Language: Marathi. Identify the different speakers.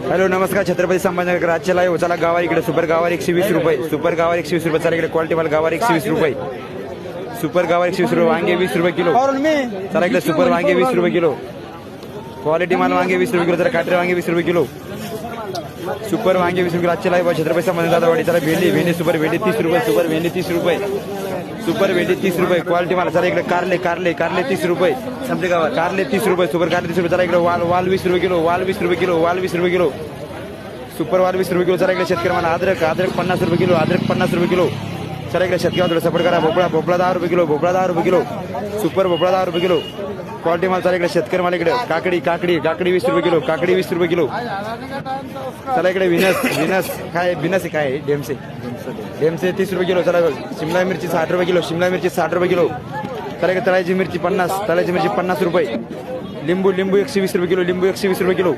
Speaker 1: हॅलो नमस्कार छत्रपती संभाजीनगर आजच्या लाईव्ह चला गावार इकडे सुपर गावार 120 रुपये सुपर गावार 120 रुपये चला इकडे क्वालिटी माल गावार 120 रुपये सुपर गावार 120 रुपये वांगे 20 रुपये किलो चला इकडे सुपर वांगे 20 रुपये किलो क्वालिटी माल वांगे 20 रुपये किलो जरा काटे वांगे 20 रुपये किलो सुपर वांगे 20 रुपये आजच्या लाईव्ह छत्रपती संभाजीनगर चला भेंडी सुपर भेंडी 30 रुपये सुपर भेंडी 30 रुपये सुपर भेंडी 30 रुपये क्वालिटी माल चला इकडे कारले 30 रुपये समजे गावात कारले 30 रुपये सुपर कारले 30 रुपये चला इकडे वाल 20 रुपये किलो वाल 20 रुपये किलो वाल 20 रुपये किलो सुपर वाल 20 रुपये किलो चला इकडे शेतकरी मला अद्रक 50 रुपये किलो अद्रक 50 रुपये किलो चला इकडे शेतकरी थोडं सपोर्ट करा भोपळा 10 रुपये किलो भोपळा 10 रुपये किलो सुपर भोपळा 10 रुपये किलो क्वालिटी माल चला इकडे शेतकरी मला इकडे काकडी 20 रुपये किलो काकडी 20 रुपये किलो चला इकडे विनस काय डेमसे 30 रुपये किलो चला शिमला मिरची 60 रुपये किलो शिमला मिरची 60 रुपये किलो चला इकडे तळाची मिरची 50 रुपये लिंबू 120 रुपये किलो लिंबू 120 रुपये किलो